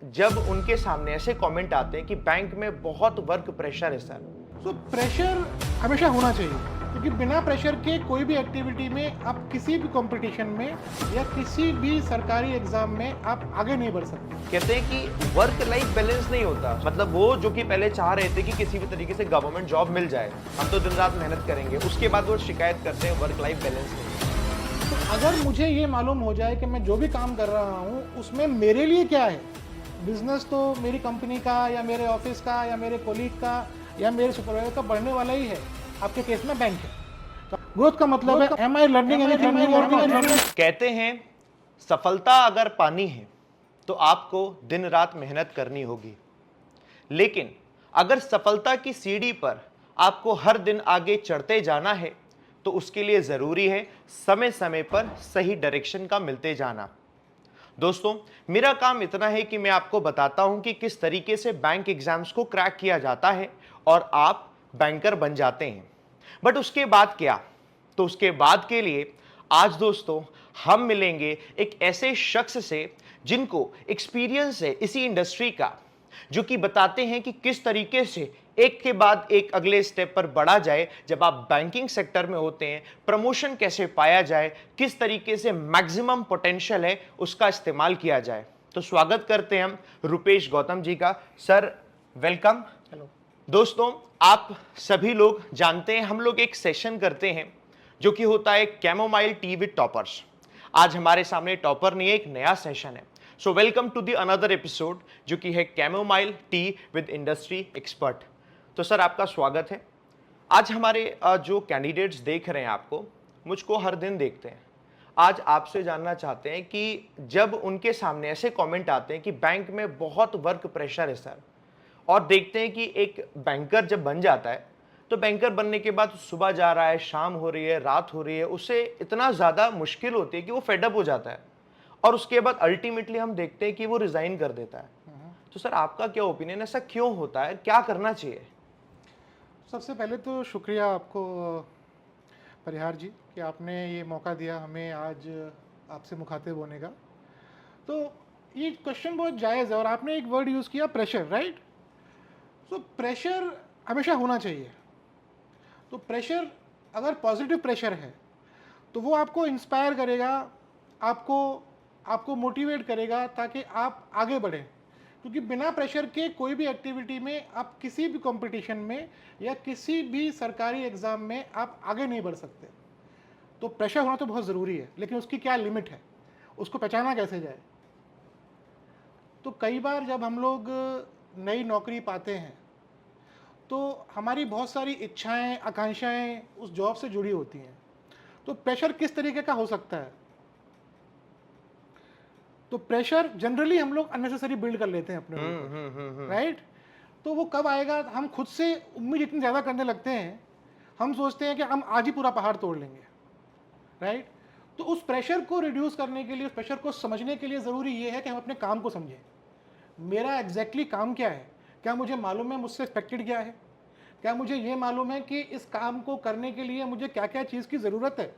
जब उनके सामने ऐसे कमेंट आते हैं कि बैंक में बहुत वर्क प्रेशर है सर। तो प्रेशर हमेशा होना चाहिए, क्योंकि बिना प्रेशर के कोई भी एक्टिविटी में आप किसी भी कंपटीशन में या किसी भी सरकारी एग्जाम में आप आगे नहीं बढ़ सकते। कहते हैं कि वर्क लाइफ बैलेंस नहीं होता, मतलब वो जो कि पहले चाह रहे थे कि किसी भी तरीके से गवर्नमेंट जॉब मिल जाए, हम तो दिन रात मेहनत करेंगे, उसके बाद वो शिकायत करते हैं वर्क लाइफ बैलेंस नहीं है। तो अगर मुझे ये मालूम हो जाए कि मैं जो भी काम कर रहा हूँ उसमें मेरे लिए क्या है, बिजनेस तो मेरी कंपनी का या मेरे ऑफिस का या मेरे कोलीग का या मेरे सुपरवाइजर का बढ़ने वाला ही है। आपके केस में बैंक है। तो ग्रोथ का मतलब है एम आई लर्निंग एनीथिंग। कहते हैं सफलता अगर पानी है तो आपको दिन रात मेहनत करनी होगी, लेकिन अगर सफलता की सीढ़ी पर आपको हर दिन आगे चढ़ते जाना है तो उसके लिए जरूरी है समय समय पर सही डायरेक्शन का मिलते जाना। दोस्तों, मेरा काम इतना है कि मैं आपको बताता हूं कि किस तरीके से बैंक एग्जाम्स को क्रैक किया जाता है और आप बैंकर बन जाते हैं। बट उसके बाद क्या? तो उसके बाद के लिए आज दोस्तों हम मिलेंगे एक ऐसे शख्स से जिनको एक्सपीरियंस है इसी इंडस्ट्री का, जो कि बताते हैं कि किस तरीके से एक के बाद एक अगले स्टेप पर बढ़ा जाए। जब आप बैंकिंग सेक्टर में होते हैं, प्रमोशन कैसे पाया जाए, किस तरीके से मैक्सिमम पोटेंशियल है उसका इस्तेमाल किया जाए। तो स्वागत करते हैं हम रुपेश गौतम जी का। Sir welcome. हेलो दोस्तों, आप सभी लोग जानते हैं हम लोग एक सेशन करते हैं जो कि होता है कैमोमाइल टी विद टॉपर्स। आज हमारे सामने टॉपर नहीं है, एक नया सेशन है। So welcome to the another episode जो कि है chamomile tea with industry expert. तो सर आपका स्वागत है। आज हमारे जो कैंडिडेट्स देख रहे हैं आपको, मुझको हर दिन देखते हैं, आज आपसे जानना चाहते हैं कि जब उनके सामने ऐसे कमेंट आते हैं कि बैंक में बहुत वर्क प्रेशर है सर, और देखते हैं कि एक बैंकर जब बन जाता है तो बैंकर बनने के बाद सुबह जा रहा है, शाम हो रही है, रात हो रही है, उससे इतना ज़्यादा मुश्किल होती है कि वो फेडअप हो जाता है और उसके बाद अल्टीमेटली हम देखते हैं कि वो रिज़ाइन कर देता है। तो सर आपका क्या ओपिनियन, ऐसा क्यों होता है, क्या करना चाहिए? सबसे पहले तो शुक्रिया आपको परिहार जी कि आपने ये मौका दिया हमें आज आपसे मुखातिब होने का। तो ये क्वेश्चन बहुत जायज़ है और आपने एक वर्ड यूज़ किया प्रेशर, राइट। सो प्रेशर हमेशा होना चाहिए। तो प्रेशर अगर पॉजिटिव प्रेशर है तो वो आपको इंस्पायर करेगा, आपको आपको मोटिवेट करेगा ताकि आप आगे बढ़ें, क्योंकि बिना प्रेशर के कोई भी एक्टिविटी में आप किसी भी कंपटीशन में या किसी भी सरकारी एग्ज़ाम में आप आगे नहीं बढ़ सकते। तो प्रेशर होना तो बहुत ज़रूरी है, लेकिन उसकी क्या लिमिट है, उसको पहचाना कैसे जाए। तो कई बार जब हम लोग नई नौकरी पाते हैं तो हमारी बहुत सारी इच्छाएं, आकांक्षाएं उस जॉब से जुड़ी होती हैं। तो प्रेशर किस तरीके का हो सकता है? तो प्रेशर जनरली हम लोग अननेसेसरी बिल्ड कर लेते हैं अपने ऊपर, राइट। तो वो कब आएगा? हम खुद से उम्मीद इतनी ज़्यादा करने लगते हैं, हम सोचते हैं कि हम आज ही पूरा पहाड़ तोड़ लेंगे, राइट। तो उस प्रेशर को रिड्यूस करने के लिए, उस प्रेशर को समझने के लिए ज़रूरी ये है कि हम अपने काम को समझें। मेरा एग्जैक्टली काम क्या है? क्या मुझे मालूम है मुझसे एक्सपेक्टेड क्या है? क्या मुझे ये मालूम है कि इस काम को करने के लिए मुझे क्या क्या चीज़ की ज़रूरत है?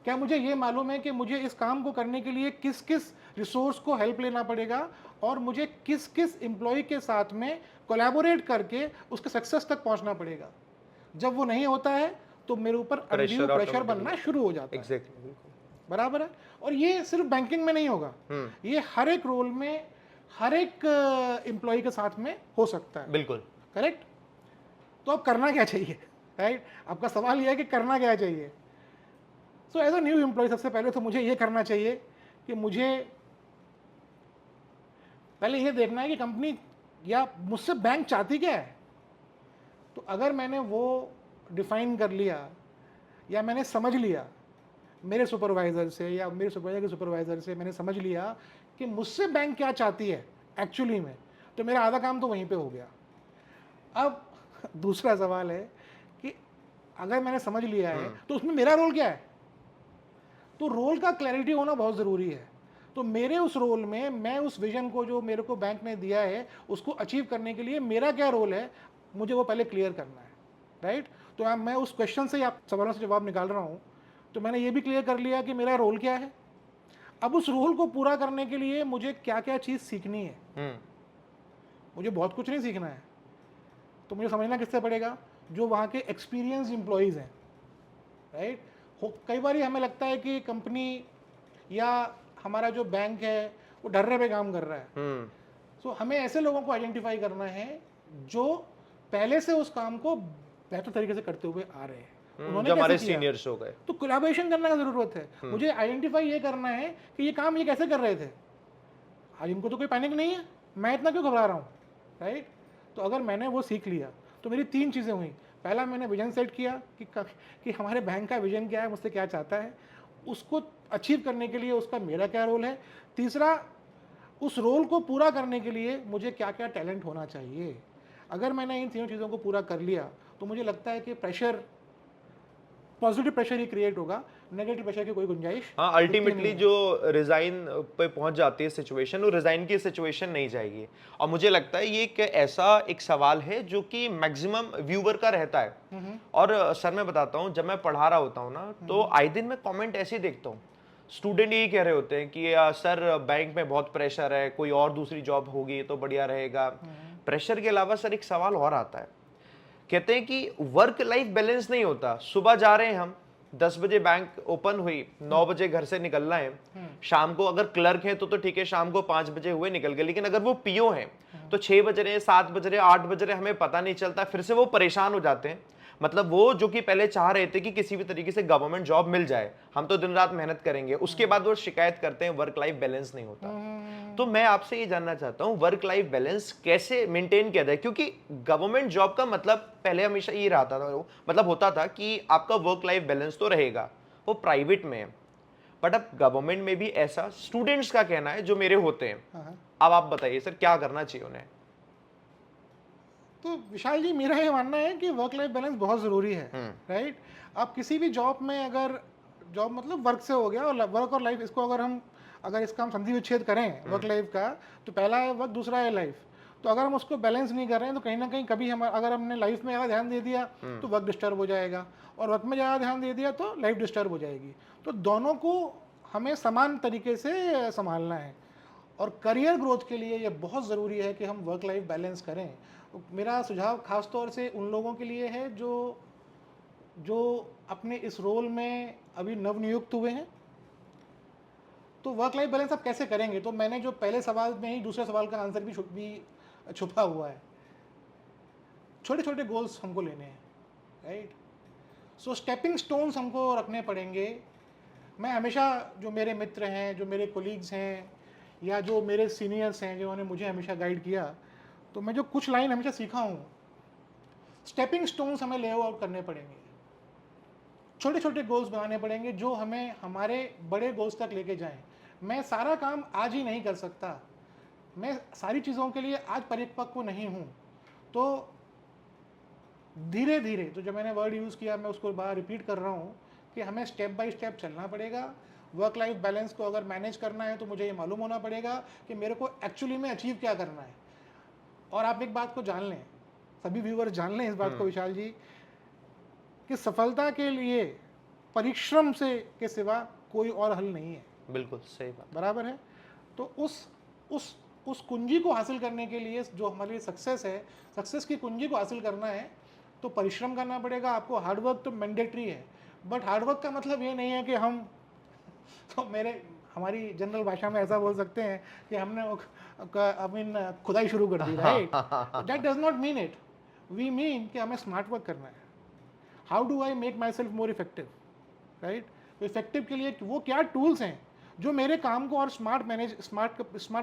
क्या मुझे ये मालूम है कि मुझे इस काम को करने के लिए किस किस रिसोर्स को हेल्प लेना पड़ेगा और मुझे किस किस एम्प्लॉय के साथ में कोलैबोरेट करके उसके सक्सेस तक पहुंचना पड़ेगा? जब वो नहीं होता है तो मेरे ऊपर अनड्यू प्रेशर बनना शुरू हो जाता है। एग्जैक्टली। बराबर है। और ये सिर्फ बैंकिंग में नहीं होगा, ये हर एक रोल में, हर एक एम्प्लॉय के साथ में हो सकता है। बिल्कुल करेक्ट। तो अब करना क्या चाहिए, राइट। आपका सवाल यह है कि करना क्या चाहिए। So as a new employee सबसे पहले तो मुझे ये करना चाहिए कि मुझे पहले ये देखना है कि कंपनी या मुझसे बैंक चाहती क्या है। तो अगर मैंने वो डिफाइन कर लिया या मैंने समझ लिया मेरे सुपरवाइज़र से या मेरे सुपरवाइज़र के सुपरवाइज़र से, मैंने समझ लिया कि मुझसे बैंक क्या चाहती है एक्चुअली में, तो मेरा आधा काम तो वहीं पे हो गया। अब दूसरा सवाल है कि अगर मैंने समझ लिया है तो उसमें मेरा रोल क्या है। तो रोल का क्लैरिटी होना बहुत ज़रूरी है। तो मेरे उस रोल में, मैं उस विजन को जो मेरे को बैंक ने दिया है उसको अचीव करने के लिए मेरा क्या रोल है, मुझे वो पहले क्लियर करना है, राइट। तो मैं उस क्वेश्चन से, आप सवालों से जवाब निकाल रहा हूँ, तो मैंने ये भी क्लियर कर लिया कि मेरा रोल क्या है। अब उस रोल को पूरा करने के लिए मुझे क्या क्या चीज़ सीखनी है। हम्म। मुझे बहुत कुछ नहीं सीखना है, तो मुझे समझना किससे पड़ेगा, जो वहाँ के एक्सपीरियंस एम्प्लॉयज़ हैं, राइट। कई बार हमें लगता है कि कंपनी या हमारा जो बैंक है वो डर्रे पे काम कर रहा है। हम्म। सो हमें ऐसे लोगों को आइडेंटिफाई करना है जो पहले से उस काम को बेहतर तरीके से करते हुए आ रहे हैं। उन्होंने जो कैसे हमारे किया, सीनियर्स हो गए। तो कोलैबोरेशन करने का ज़रूरत है। मुझे आइडेंटिफाई ये करना है कि ये काम ये कैसे कर रहे थे, आज इनको तो कोई पैनिक नहीं है, मैं इतना क्यों घबरा रहा हूँ, राइट। तो अगर मैंने वो सीख लिया तो मेरी 3 चीज़ें हुई। पहला, मैंने विजन सेट किया कि हमारे बैंक का विजन क्या है, मुझसे क्या चाहता है, उसको अचीव करने के लिए उसका मेरा क्या रोल है। तीसरा, उस रोल को पूरा करने के लिए मुझे क्या क्या टैलेंट होना चाहिए। अगर मैंने इन तीनों चीज़ों को पूरा कर लिया तो मुझे लगता है कि प्रेशर, पॉजिटिव प्रेशर ही क्रिएट होगा, नेगेटिव प्रेशर की कोई गुंजाइश हाँ, दिखती अल्टीमेटली नहीं है। जो रिजाइन पे पहुंच जाती है सिचुएशन, वो रिजाइन की सिचुएशन नहीं जाएगी। और मुझे लगता है ये एक ऐसा एक सवाल है जो कि मैक्सिमम व्यूअर का रहता है। और सर मैं बताता हूँ, जब मैं पढ़ा रहा होता हूँ ना, तो आए दिन मैं कमेंट ऐसे ही देखता हूँ, स्टूडेंट यही कह रहे होते हैं कि सर बैंक में बहुत प्रेशर है, कोई और दूसरी जॉब होगी तो बढ़िया रहेगा। प्रेशर के अलावा सर एक सवाल और आता है, कहते हैं कि वर्क लाइफ बैलेंस नहीं होता। सुबह जा रहे हैं हम, 10 बजे बैंक ओपन हुई, 9 बजे घर से निकलना है। शाम को अगर क्लर्क है तो ठीक है, शाम को 5 बजे हुए निकल गए। लेकिन अगर वो पीओ हैं तो 6 बज रहे, 7 बज रहे, 8 बज रहे, हमें पता नहीं चलता। फिर से वो परेशान हो जाते हैं। मतलब वो जो कि पहले चाह रहे थे कि किसी भी तरीके से गवर्नमेंट जॉब मिल जाए, हम तो दिन रात मेहनत करेंगे, उसके बाद वो शिकायत करते हैं वर्क लाइफ बैलेंस नहीं होता। तो मैं आपसे ये जानना चाहता हूं, वर्क लाइफ बैलेंस कैसे मेंटेन किया जाए? क्योंकि गवर्नमेंट जॉब का मतलब पहले हमेशा ये रहता था, मतलब होता था कि आपका वर्क लाइफ बैलेंस तो रहेगा, वो प्राइवेट में है। बट अब गवर्नमेंट में भी ऐसा स्टूडेंट्स का कहना है जो मेरे होते हैं। अब आप बताइए सर, क्या करना चाहिए उन्हें? तो विशाल जी, मेरा ये मानना है कि वर्क लाइफ बैलेंस बहुत ज़रूरी है, राइट। आप किसी भी जॉब में, अगर जॉब मतलब वर्क से हो गया, और वर्क और लाइफ, इसको अगर इसका हम संधि विच्छेद करें वर्क लाइफ का, तो पहला है वर्क, दूसरा है लाइफ। तो अगर हम उसको बैलेंस नहीं कर रहे हैं तो कहीं ना कहीं कभी हम, अगर हमने लाइफ में ज़्यादा ध्यान दे दिया तो वर्क डिस्टर्ब हो जाएगा, और वर्क में ज़्यादा ध्यान दे दिया तो लाइफ डिस्टर्ब हो जाएगी। तो दोनों को हमें समान तरीके से संभालना है। और करियर ग्रोथ के लिए ये बहुत ज़रूरी है कि हम वर्क लाइफ बैलेंस करें। तो मेरा सुझाव खास तौर से उन लोगों के लिए है जो जो अपने इस रोल में अभी नवनियुक्त हुए हैं। तो वर्क लाइफ बैलेंस आप कैसे करेंगे? तो मैंने जो पहले सवाल में ही दूसरे सवाल का आंसर भी छुपा हुआ है। छोटे छोटे गोल्स हमको लेने हैं, राइट। सो स्टेपिंग स्टोन्स हमको रखने पड़ेंगे। मैं हमेशा, जो मेरे मित्र हैं, जो मेरे कोलीग्स हैं, या जो मेरे सीनियर्स हैं जिन्होंने मुझे हमेशा गाइड किया, तो मैं जो कुछ लाइन हमेशा सीखा हूँ, स्टेपिंग स्टोन्स हमें ले आउट करने पड़ेंगे। छोटे छोटे गोल्स बनाने पड़ेंगे जो हमें हमारे बड़े गोल्स तक लेके जाएं। मैं सारा काम आज ही नहीं कर सकता, मैं सारी चीज़ों के लिए आज परिपक्व नहीं हूँ। तो धीरे धीरे, तो जो मैंने वर्ड यूज़ किया मैं उसको बार रिपीट कर रहा हूँ कि हमें स्टेप बाय स्टेप चलना पड़ेगा। वर्क लाइफ बैलेंस को अगर मैनेज करना है तो मुझे ये मालूम होना पड़ेगा कि मेरे को एक्चुअली में अचीव क्या करना है। और आप एक बात को जान लें, सभी व्यूअर्स जान लें इस बात को विशाल जी, कि सफलता के लिए परिश्रम से के सिवा कोई और हल नहीं है। बिल्कुल सही बात। बराबर है। तो उस कुंजी को हासिल करने के लिए, जो हमारे लिए सक्सेस है, सक्सेस की कुंजी को हासिल करना है तो परिश्रम करना पड़ेगा आपको। हार्डवर्क तो मैंडेटरी है, बट हार्डवर्क का मतलब ये नहीं है कि हम तो हमारी जनरल भाषा में ऐसा बोल सकते हैं कि हमने खुदाई शुरू कर दी, right. That does not mean it. We mean कि हमें स्मार्ट वर्क करना है। How do I make myself more effective, right. तो इफेक्टिव के लिए वो क्या टूल्स हैं जो मेरे काम को और स्मार्ट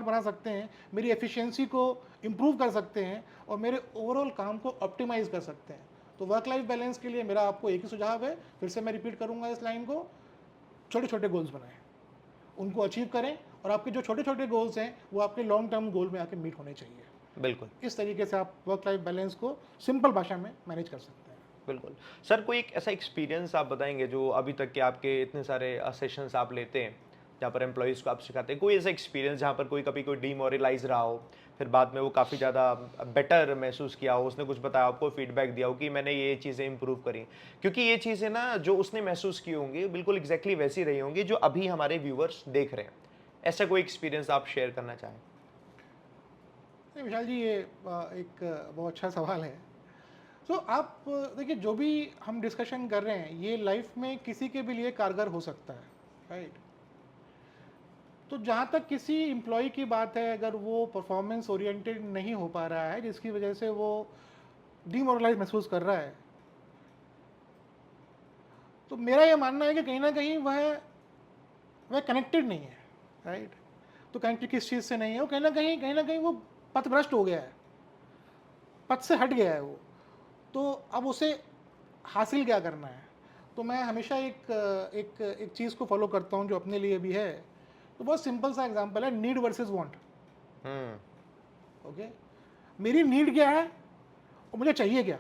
बना सकते हैं, मेरी एफिशिएंसी को इम्प्रूव कर सकते हैं, और मेरे ओवरऑल काम को ऑप्टिमाइज कर सकते हैं। तो वर्क लाइफ बैलेंस के लिए मेरा आपको एक ही सुझाव है, फिर से मैं रिपीट करूंगा इस लाइन को, छोटे छोटे गोल्स बनाएं, उनको अचीव करें, और आपके जो छोटे छोटे गोल्स हैं वो आपके लॉन्ग टर्म गोल में आके मीट होने चाहिए। बिल्कुल, इस तरीके से आप वर्क लाइफ बैलेंस को सिंपल भाषा में मैनेज कर सकते हैं। बिल्कुल। सर कोई एक ऐसा एक्सपीरियंस आप बताएंगे जो अभी तक के आपके इतने सारे सेशंस आप लेते हैं, जहाँ पर एम्प्लॉयज़ को आप सिखाते हैं? कोई ऐसा एक्सपीरियंस जहाँ पर कोई कभी कोई डीमोरलाइज़ रहा हो, फिर बाद में वो काफ़ी ज़्यादा बेटर महसूस किया हो, उसने कुछ बताया, आपको फीडबैक दिया हो कि मैंने ये चीज़ें इम्प्रूव करी? क्योंकि ये चीज़ें ना जो उसने महसूस की होंगी, बिल्कुल एग्ज़ैक्टली वैसी रही होंगी जो अभी हमारे व्यूअर्स देख रहे हैं। ऐसा कोई एक्सपीरियंस आप शेयर करना चाहें? नहीं विशाल जी, ये एक बहुत अच्छा सवाल है। तो आप देखिए, जो भी हम डिस्कशन कर रहे हैं ये लाइफ में किसी के भी लिए कारगर हो सकता है, राइट? तो जहाँ तक किसी एम्प्लॉय की बात है, अगर वो परफॉर्मेंस ओरिएंटेड नहीं हो पा रहा है जिसकी वजह से वो डिमोरलाइज महसूस कर रहा है, तो मेरा ये मानना है कि कहीं ना कहीं वह कनेक्टेड नहीं है, राइट? तो कनेक्टेड किस चीज़ से नहीं है? वो कहीं ना कहीं वो पथभ्रष्ट हो गया है, पथ से हट गया है वो। तो अब उसे हासिल क्या करना है? तो मैं हमेशा एक चीज़ को फॉलो करता हूँ जो अपने लिए भी है। तो बहुत सिंपल सा एग्जांपल है, नीड वर्सेस वांट। हुँ, ओके, मेरी नीड क्या है और मुझे चाहिए क्या,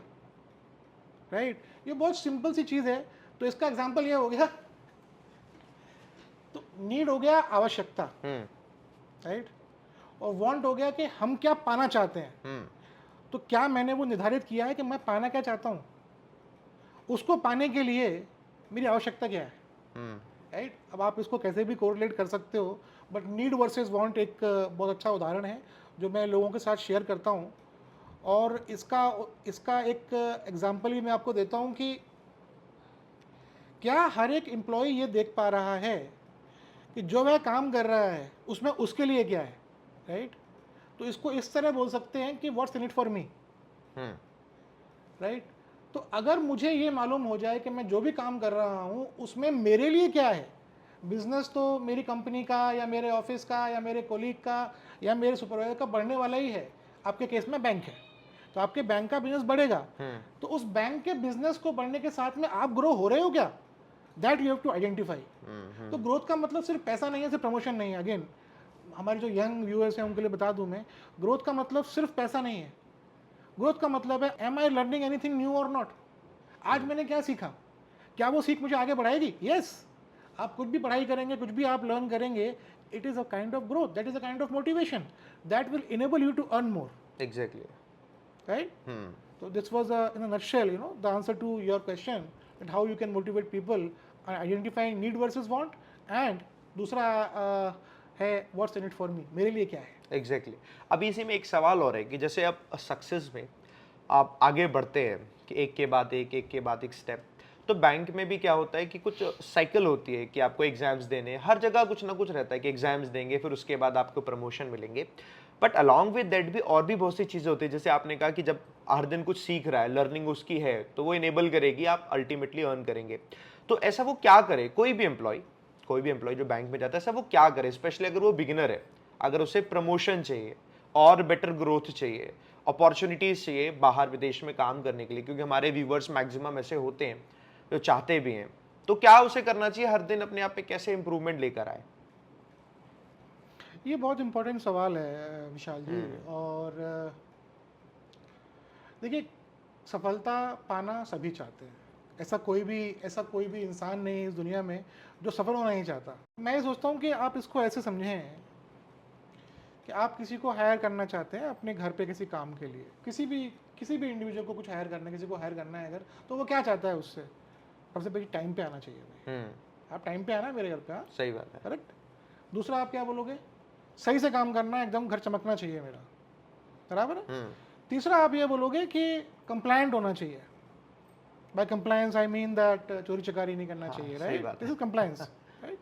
राइट? ये बहुत सिंपल सी चीज़ है। तो इसका एग्जांपल ये हो गया, तो नीड हो गया आवश्यकता, हुँ, राइट? और वांट हो गया कि हम क्या पाना चाहते हैं। हुँ, तो क्या मैंने वो निर्धारित किया है कि मैं पाना क्या चाहता हूँ? उसको पाने के लिए मेरी आवश्यकता क्या है, हुँ, राइट? अब आप इसको कैसे भी कोरिलेट कर सकते हो, बट नीड वर्सेस वांट एक बहुत अच्छा उदाहरण है जो मैं लोगों के साथ शेयर करता हूँ। और इसका इसका एक एग्जांपल भी मैं आपको देता हूँ कि क्या हर एक एम्प्लॉय ये देख पा रहा है कि जो वह काम कर रहा है उसमें उसके लिए क्या है, राइट? तो इसको इस तरह बोल सकते हैं कि what's in it for me, hmm, right? तो अगर मुझे ये मालूम हो जाए कि मैं जो भी काम कर रहा हूँ उसमें मेरे लिए क्या है, बिजनेस तो मेरी कंपनी का या मेरे ऑफिस का या मेरे कोलीग का या मेरे सुपरवाइजर का बढ़ने वाला ही है। आपके केस में बैंक है, तो आपके बैंक का बिजनेस बढ़ेगा। हुँ, तो उस बैंक के बिजनेस को बढ़ने के साथ में आप ग्रो हो रहे हो क्या, that you have to identify. हुँ, तो हुँ, ग्रोथ का मतलब सिर्फ पैसा नहीं है, सिर्फ प्रमोशन नहीं है। अगेन, हमारे जो यंग व्यूअर्स हैं उनके लिए बता दूं मैं, ग्रोथ का मतलब सिर्फ पैसा नहीं है। ग्रोथ का मतलब है am I learning anything new और नॉट। आज हुँ, मैंने क्या सीखा, क्या वो सीख मुझे आगे बढ़ाएगी? यस। आप कुछ भी पढ़ाई करेंगे, कुछ भी आप लर्न करेंगे, it is a kind of growth, that is a kind of motivation that will enable you to earn more, exactly. Right? हुँ, So this was in a nutshell, the answer to your question, that how you can motivate people identifying need versus want, and दूसरा है what's in it for me, मेरे लिए क्या है। Exactly. अब इसी में एक सवाल और है कि जैसे आप सक्सेस में आप आगे बढ़ते हैं कि एक के बाद एक के बाद एक स्टेप, तो बैंक में भी क्या होता है कि कुछ साइकिल होती है कि आपको एग्ज़ाम्स देने हैं, हर जगह कुछ ना कुछ रहता है कि एग्ज़ाम्स देंगे, फिर उसके बाद आपको प्रमोशन मिलेंगे। बट अलॉन्ग विद दैट भी और भी बहुत सी चीज़ें होती हैं, जैसे आपने कहा कि जब हर दिन कुछ सीख रहा है, लर्निंग उसकी है, तो वो इनेबल करेगी, आप अल्टीमेटली अर्न करेंगे। तो ऐसा वो क्या करे? कोई भी एम्प्लॉय जो बैंक में जाता है, ऐसा वो क्या करे? स्पेशली अगर वो बिगिनर है, अगर उसे प्रमोशन चाहिए और बेटर ग्रोथ चाहिए, अपॉर्चुनिटीज़ चाहिए बाहर विदेश में काम करने के लिए, क्योंकि हमारे व्यूवर्स मैक्सिमम ऐसे होते हैं जो चाहते भी हैं, तो क्या उसे करना चाहिए? हर दिन अपने आप में कैसे इंप्रूवमेंट लेकर आए? ये बहुत इंपॉर्टेंट सवाल है विशाल जी। हम्म, और देखिए, सफलता पाना सभी चाहते हैं। ऐसा कोई भी इंसान नहीं है इस दुनिया में जो सफल होना नहीं चाहता। मैं ये सोचता हूँ कि आप इसको ऐसे समझें कि आप किसी को हायर करना चाहते हैं अपने घर पे किसी काम के लिए, किसी भी इंडिविजुअल को कुछ हायर करना है, किसी को हायर करना है अगर, तो वो क्या चाहता है उससे? सबसे पहले टाइम पे आना चाहिए भाई। हम्म, आप टाइम पे आना मेरे घर पे, हाँ, सही बात है। करेक्ट। दूसरा आप क्या बोलोगे? सही से काम करना है, एकदम घर चमकना चाहिए मेरा, बराबर है। हम्म, तीसरा आप ये बोलोगे कि कंप्लायंट होना चाहिए। By compliance I mean that चोरी चकारी नहीं करना हाँ, चाहिए, सही राइट? बात दिस है। Is compliance, right?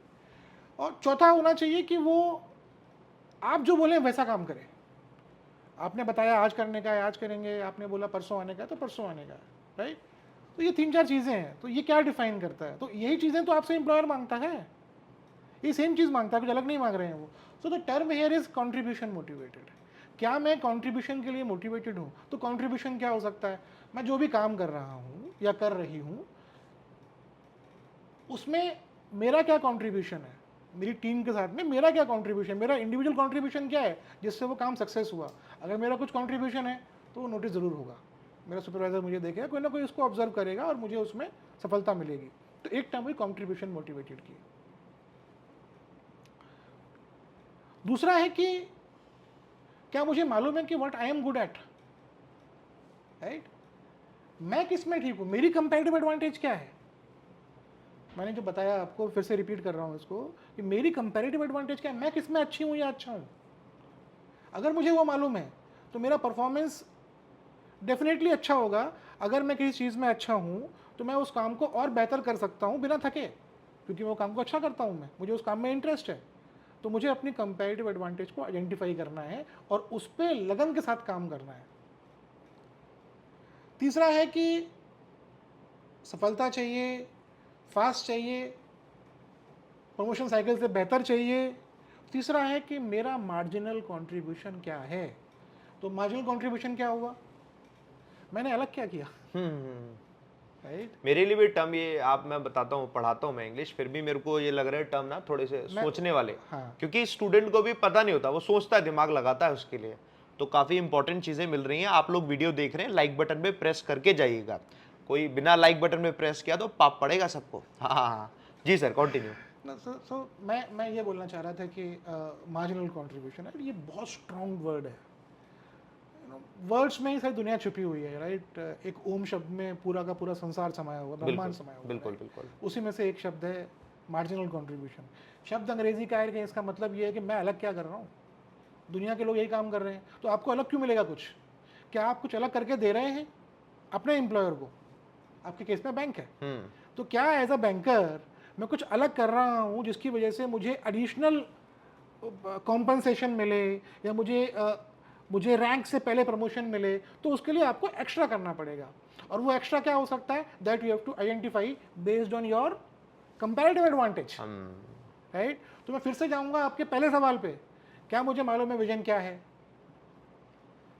और चौथा होना चाहिए कि वो आप जो बोले वैसा काम करे। आपने बताया आज करने का है आज करेंगे, आपने बोला परसों आने का है तो परसों आने का है, राइट? तो ये 3-4 चीज़ें हैं, तो ये क्या डिफाइन करता है? तो यही चीज़ें तो आपसे एम्प्लॉयर मांगता है, ये सेम चीज़ मांगता है, कुछ अलग नहीं मांग रहे हैं वो। So the term here is contribution motivated. क्या मैं कंट्रीब्यूशन के लिए मोटिवेटेड हूँ? तो कंट्रीब्यूशन क्या हो सकता है? मैं जो भी काम कर रहा हूँ या कर रही हूँ उसमें मेरा क्या कंट्रीब्यूशन है, मेरी टीम के साथ में मेरा क्या कंट्रीब्यूशन, मेरा इंडिविजुअल कंट्रीब्यूशन क्या है जिससे वो काम सक्सेस हुआ। अगर मेरा कुछ कंट्रीब्यूशन है तो वो नोटिस ज़रूर होगा, मेरा सुपरवाइजर मुझे देखेगा, कोई ना कोई उसको ऑब्जर्व करेगा और मुझे उसमें सफलता मिलेगी। तो एक टर्म हुई कंट्रीब्यूशन मोटिवेटेड की। दूसरा है कि क्या मुझे मालूम है कि what I am good at, right? मैं किस में ठीक हूँ, मेरी कंपैरेटिव एडवांटेज क्या है? मैंने जो बताया आपको, फिर से रिपीट कर रहा हूँ इसको, कि मेरी कंपैरेटिव एडवांटेज क्या है, मैं किस में अच्छी हूँ या अच्छा हूँ। अगर मुझे वो मालूम है तो मेरा परफॉर्मेंस डेफिनेटली अच्छा होगा। अगर मैं किसी चीज़ में अच्छा हूँ तो मैं उस काम को और बेहतर कर सकता हूँ बिना थके, क्योंकि वो काम को अच्छा करता हूँ मैं, मुझे उस काम में इंटरेस्ट है। तो मुझे अपनी कंपैरेटिव एडवांटेज को आइडेंटिफाई करना है और उस पर लगन के साथ काम करना है। तीसरा है कि सफलता चाहिए, फास्ट चाहिए, प्रमोशन साइकिल से बेहतर चाहिए। तीसरा है कि मेरा मार्जिनल कंट्रीब्यूशन क्या है। तो मार्जिनल कंट्रीब्यूशन क्या हुआ, मैंने अलग क्या किया, राइट? मेरे लिए भी टर्म ये आप, मैं बताता हूँ, पढ़ाता हूँ मैं इंग्लिश, फिर भी मेरे को ये लग रहा है टर्म ना थोड़े से सोचने वाले, हाँ, क्योंकि स्टूडेंट को भी पता नहीं होता, वो सोचता है, दिमाग लगाता है उसके लिए। तो काफी इंपॉर्टेंट चीजें मिल रही हैं। आप लोग वीडियो देख रहे हैं, लाइक बटन पे प्रेस करके जाइएगा। कोई बिना लाइक बटन पे प्रेस किया तो पाप पड़ेगा सबको। हाँ हाँ हाँ। जी सर, कंटिन्यू। सो मैं ये बोलना चाह रहा था कि मार्जिनल कंट्रीब्यूशन है, ये बहुत स्ट्रॉन्ग वर्ड है। वर्ड्स में ही सारी दुनिया छुपी हुई है, राइट? एक ओम शब्द में पूरा का पूरा संसार समाया हुआ, ब्रह्मांड समाया हुआ, बिल्कुल right? बिल्कुल। उसी में से एक शब्द है मार्जिनल कंट्रीब्यूशन। शब्द अंग्रेजी का है कि इसका मतलब ये है कि मैं अलग क्या कर रहा हूँ, दुनिया के लोग यही काम कर रहे हैं, तो आपको अलग क्यों मिलेगा कुछ? क्या आप कुछ अलग करके दे रहे हैं अपने एम्प्लॉयर को? आपके केस में बैंक है, तो क्या एज अ बैंकर मैं कुछ अलग कर रहा हूँ जिसकी वजह से मुझे एडिशनल कॉम्पनसेशन मिले, या मुझे रैंक से पहले प्रमोशन मिले? तो उसके लिए आपको एक्स्ट्रा करना पड़ेगा, और वो एक्स्ट्रा क्या हो सकता है, that you have to identify based on your comparative advantage, right? तो मैं फिर से जाऊंगा आपके पहले सवाल पे, क्या मुझे मालूम है विजन क्या है?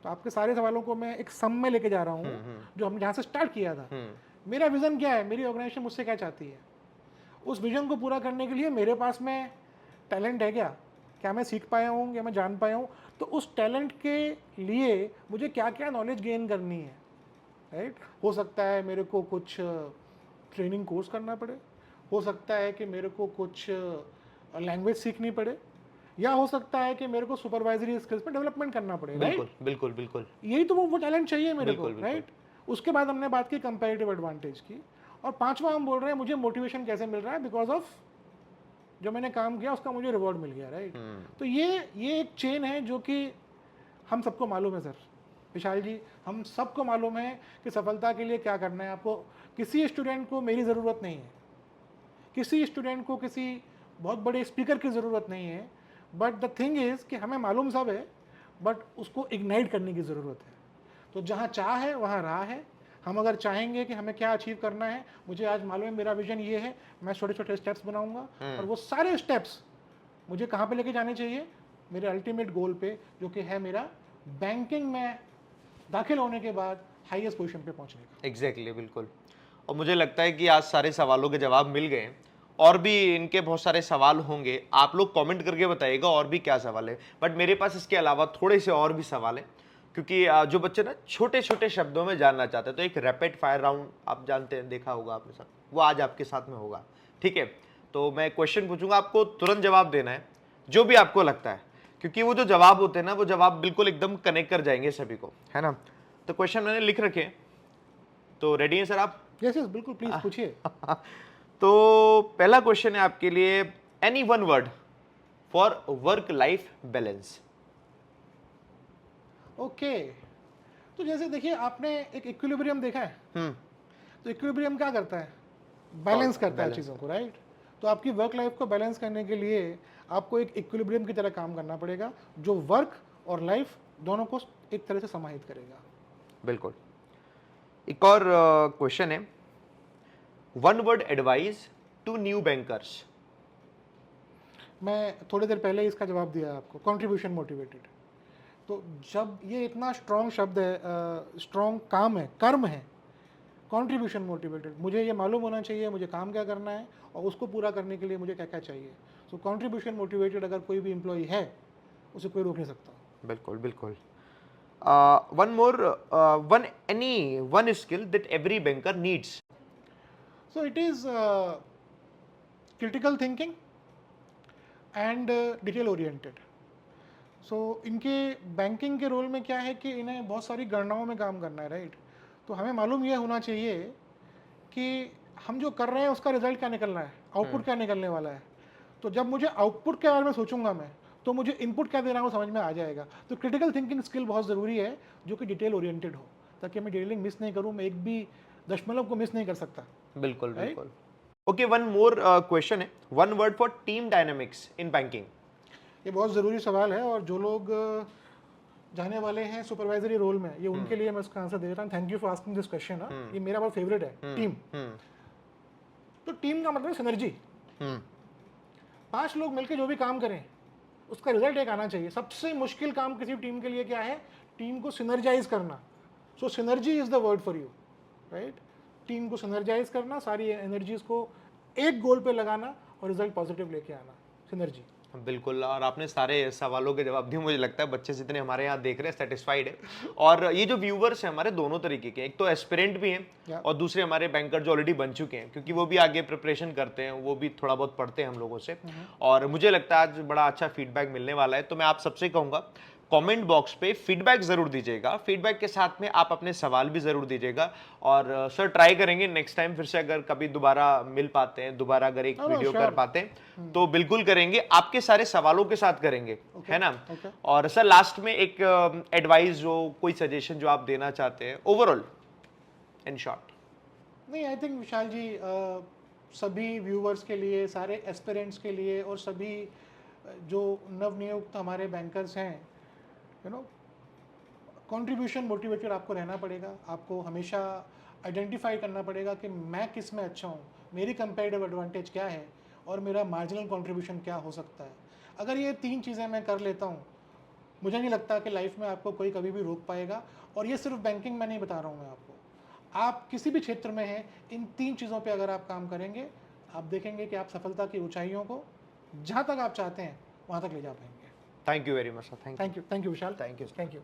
तो आपके सारे सवालों को मैं एक सम में लेके जा रहा हूँ, जो हमने जहाँ से स्टार्ट किया था। मेरा विजन क्या है, मेरी ऑर्गेनाइजेशन मुझसे क्या चाहती है, उस विजन को पूरा करने के लिए मेरे पास में टैलेंट है क्या मैं सीख पाया हूँ या मैं जान पाया हूँ? तो उस टैलेंट के लिए मुझे क्या क्या नॉलेज गेन करनी है, राइट? हो सकता है मेरे को कुछ ट्रेनिंग कोर्स करना पड़े, हो सकता है कि मेरे को कुछ लैंग्वेज सीखनी पड़े, या हो सकता है कि मेरे को सुपरवाइजरी स्किल्स में डेवलपमेंट करना पड़े, बिल्कुल राइट? बिल्कुल बिल्कुल यही तो वो टैलेंट चाहिए मेरे को, बिल्कुल बिल्कुल। राइट? उसके बाद हमने बात की कंपैरेटिव एडवांटेज की, और पांचवा हम बोल रहे हैं मुझे मोटिवेशन कैसे मिल रहा है, बिकॉज ऑफ जो मैंने काम किया उसका मुझे रिवॉर्ड मिल गया, राइट? तो ये एक चेन है जो कि हम सबको मालूम है सर, विशाल जी, हम सबको मालूम है कि सफलता के लिए क्या करना है। आपको, किसी स्टूडेंट को मेरी ज़रूरत नहीं है, किसी स्टूडेंट को किसी बहुत बड़े स्पीकर की ज़रूरत नहीं है, बट द थिंग इज़ कि हमें मालूम सब है, बट उसको इग्नाइट करने की ज़रूरत है। तो जहाँ चाह है वहाँ राह है। हम अगर चाहेंगे कि हमें क्या अचीव करना है, मुझे आज मालूम है मेरा विजन ये है, मैं छोटे छोटे स्टेप्स बनाऊंगा, और वो सारे स्टेप्स मुझे कहाँ पे लेके जाने चाहिए, मेरे अल्टीमेट गोल पे, जो कि है मेरा बैंकिंग में दाखिल होने के बाद हाईएस्ट पोजीशन पे पहुंचने का। एग्जैक्टली, बिल्कुल। और मुझे लगता है कि आज सारे सवालों के जवाब मिल गए, और भी इनके बहुत सारे सवाल होंगे, आप लोग कमेंट करके बताइएगा और भी क्या सवाल है। बट मेरे पास इसके अलावा थोड़े से और भी सवाल है, क्योंकि जो बच्चे ना छोटे छोटे शब्दों में जानना चाहते हैं, तो एक रैपिड फायर राउंड आप जानते हैं, देखा होगा आपने साथ, वो आज आपके साथ में होगा, ठीक है? तो मैं क्वेश्चन पूछूंगा, आपको तुरंत जवाब देना है, जो भी आपको लगता है, क्योंकि वो जो जवाब होते हैं ना, वो जवाब बिल्कुल एकदम कनेक्ट कर जाएंगे सभी को, है ना? तो क्वेश्चन मैंने लिख रखे हैं, तो रेडी हैं सर आप? यस यस, बिल्कुल, प्लीज पूछिए। तो पहला क्वेश्चन है आपके लिए, any one word for work life balance. Okay, तो जैसे देखिए, आपने एक इक्विलिब्रियम देखा है, तो इक्विलिब्रियम क्या करता है, बैलेंस करता है balance चीज़ों को, राइट? तो आपकी वर्क लाइफ को बैलेंस करने के लिए आपको एक इक्विलिब्रियम की तरह काम करना पड़ेगा, जो वर्क और लाइफ दोनों को एक तरह से समाहित करेगा। बिल्कुल। एक और क्वेश्चन है, one word advice to new bankers. मैं थोड़ी देर पहले इसका जवाब दिया आपको, कंट्रीब्यूशन मोटिवेटेड। तो जब ये इतना स्ट्रॉन्ग शब्द है, स्ट्रॉन्ग काम है, कर्म है, कंट्रीब्यूशन मोटिवेटेड, मुझे ये मालूम होना चाहिए मुझे काम क्या करना है और उसको पूरा करने के लिए मुझे क्या क्या चाहिए। सो कंट्रीब्यूशन मोटिवेटेड अगर कोई भी एम्प्लॉई है, उसे कोई रोक नहीं सकता। बिल्कुल बिल्कुल। One more, one any one skill that every banker needs. So it is critical thinking and detail oriented. सो इनके बैंकिंग के रोल में क्या है कि इन्हें बहुत सारी गणनाओं में काम करना है, राइट? तो हमें मालूम यह होना चाहिए कि हम जो कर रहे हैं उसका रिजल्ट क्या निकलना है, आउटपुट क्या निकलने वाला है। तो जब मुझे आउटपुट के बारे में सोचूंगा मैं, तो मुझे इनपुट क्या देना है वो समझ में आ जाएगा। तो क्रिटिकल थिंकिंग स्किल बहुत ज़रूरी है, जो कि डिटेल ओरिएंटेड हो, ताकि मैं डिटेलिंग मिस नहीं करूँ, मैं एक भी दशमलव को मिस नहीं कर सकता। बिल्कुल Right? बिल्कुल। ओके, वन मोर क्वेश्चन है, one word for team dynamics in banking. ये बहुत ज़रूरी सवाल है, और जो लोग जाने वाले हैं सुपरवाइजरी रोल में, ये उनके लिए मैं इसका आंसर दे रहा हूँ। Thank you for asking this question. ये मेरा बहुत फेवरेट है, टीम। तो टीम का मतलब सिनर्जी। 5 लोग मिलकर जो भी काम करें उसका रिजल्ट एक आना चाहिए। सबसे मुश्किल काम किसी टीम के लिए क्या है? टीम को सिनर्जाइज करना। So synergy is the word for you, right? Team को सिनर्जाइज करना, सारी एनर्जीज को एक गोल पे लगाना और रिजल्ट पॉजिटिव लेके आना, सिनर्जी। बिल्कुल, और आपने सारे सवालों के जवाब दिए। मुझे लगता है बच्चे जितने हमारे यहाँ देख रहे हैं सेटिस्फाइड है। और ये जो व्यूवर्स हैं हमारे दोनों तरीके के, एक तो एस्पिरेंट भी हैं और दूसरे हमारे बैंकर जो ऑलरेडी बन चुके हैं, क्योंकि वो भी आगे प्रिपरेशन करते हैं, वो भी थोड़ा बहुत पढ़ते हैं हम लोगों से। और मुझे लगता है आज बड़ा अच्छा फीडबैक मिलने वाला है। तो मैं आप सबसे कहूँगा कमेंट बॉक्स पे फीडबैक जरूर दीजिएगा, फीडबैक के साथ में आप अपने सवाल भी जरूर दीजिएगा। और सर ट्राई करेंगे नेक्स्ट टाइम फिर से, अगर कभी दोबारा मिल पाते हैं, दोबारा अगर एक वीडियो कर पाते हैं तो बिल्कुल करेंगे, आपके सारे सवालों के साथ करेंगे, है ना? और सर लास्ट में एक एडवाइस, जो कोई सजेशन जो आप देना चाहते हैं ओवरऑल इन शॉर्ट। नहीं, आई थिंक विशाल जी, सभी व्यूवर्स के लिए, सारे एस्पिरेंट्स के लिए, और सभी जो नवनियुक्त हमारे बैंकर्स हैं, यू नो, कंट्रीब्यूशन मोटिवेटेड आपको रहना पड़ेगा। आपको हमेशा आइडेंटिफाई करना पड़ेगा कि मैं किस में अच्छा हूँ, मेरी कंपेरेटिव एडवांटेज क्या है, और मेरा मार्जिनल कंट्रीब्यूशन क्या हो सकता है। अगर ये 3 चीज़ें मैं कर लेता हूँ, मुझे नहीं लगता कि लाइफ में आपको कोई कभी भी रोक पाएगा। और ये सिर्फ बैंकिंग में नहीं बता रहा हूँ मैं आपको, आप किसी भी क्षेत्र में हैं, इन 3 चीज़ों पे अगर आप काम करेंगे, आप देखेंगे कि आप सफलता की ऊंचाइयों को जहाँ तक आप चाहते हैं वहाँ तक ले जा पाएंगे। Thank you very much sir. Thank you Vishal. Thank you. Thank you.